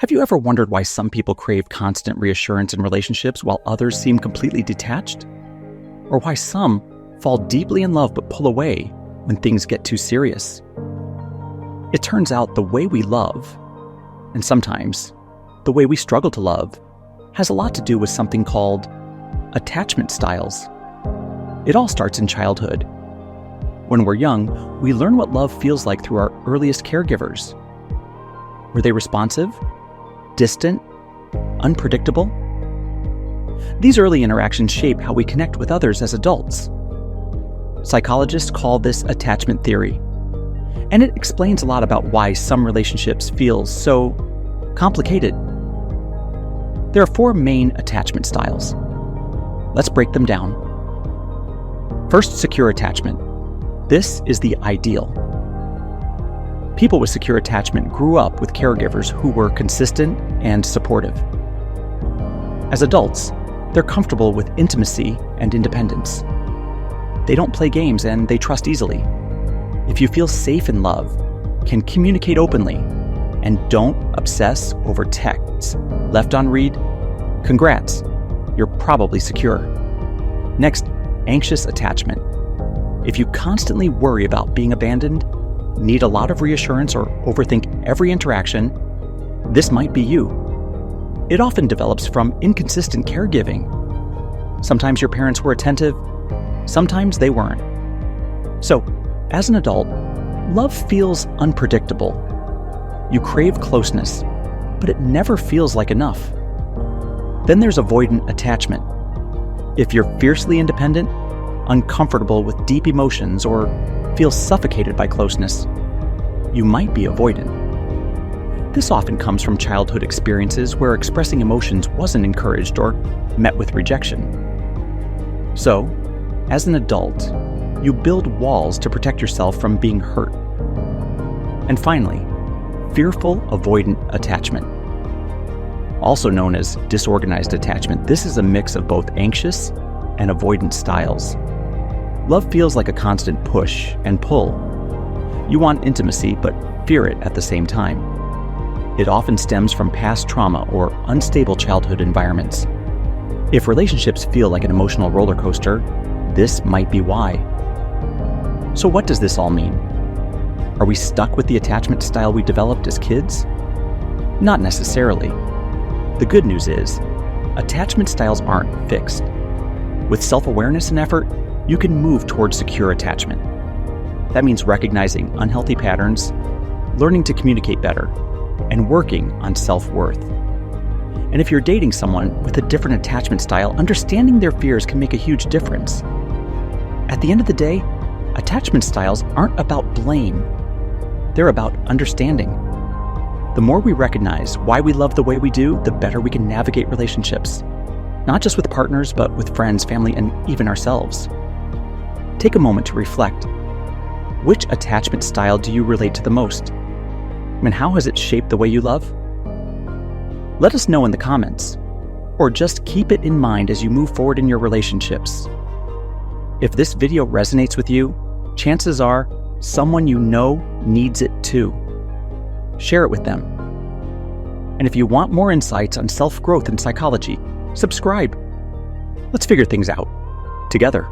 Have you ever wondered why some people crave constant reassurance in relationships while others seem completely detached? Or why some fall deeply in love but pull away when things get too serious? It turns out the way we love, and sometimes the way we struggle to love, has a lot to do with something called attachment styles. It all starts in childhood. When we're young, we learn what love feels like through our earliest caregivers. Were they responsive? Distant? Unpredictable? These early interactions shape how we connect with others as adults. Psychologists call this attachment theory, and it explains a lot about why some relationships feel so complicated. There are 4 main attachment styles. Let's break them down. First, secure attachment. This is the ideal. People with secure attachment grew up with caregivers who were consistent and supportive. As adults, they're comfortable with intimacy and independence. They don't play games and they trust easily. If you feel safe in love, can communicate openly, and don't obsess over texts left unread, congrats, you're probably secure. Next, anxious attachment. If you constantly worry about being abandoned, need a lot of reassurance, or overthink every interaction, this might be you. It often develops from inconsistent caregiving. Sometimes your parents were attentive, sometimes they weren't. So, as an adult, love feels unpredictable. You crave closeness, but it never feels like enough. Then there's avoidant attachment. If you're fiercely independent, uncomfortable with deep emotions, or feel suffocated by closeness, you might be avoidant. This often comes from childhood experiences where expressing emotions wasn't encouraged or met with rejection. So, as an adult, you build walls to protect yourself from being hurt. And finally, fearful-avoidant attachment. Also known as disorganized attachment, this is a mix of both anxious and avoidant styles. Love feels like a constant push and pull. You want intimacy, but fear it at the same time. It often stems from past trauma or unstable childhood environments. If relationships feel like an emotional roller coaster, this might be why. So what does this all mean? Are we stuck with the attachment style we developed as kids? Not necessarily. The good news is, attachment styles aren't fixed. With self-awareness and effort, you can move towards secure attachment. That means recognizing unhealthy patterns, learning to communicate better, and working on self-worth. And if you're dating someone with a different attachment style, understanding their fears can make a huge difference. At the end of the day, attachment styles aren't about blame. They're about understanding. The more we recognize why we love the way we do, the better we can navigate relationships. Not just with partners, but with friends, family, and even ourselves. Take a moment to reflect. Which attachment style do you relate to the most? And how has it shaped the way you love? Let us know in the comments, or just keep it in mind as you move forward in your relationships. If this video resonates with you, chances are someone you know needs it too. Share it with them. And if you want more insights on self-growth and psychology, subscribe. Let's figure things out together.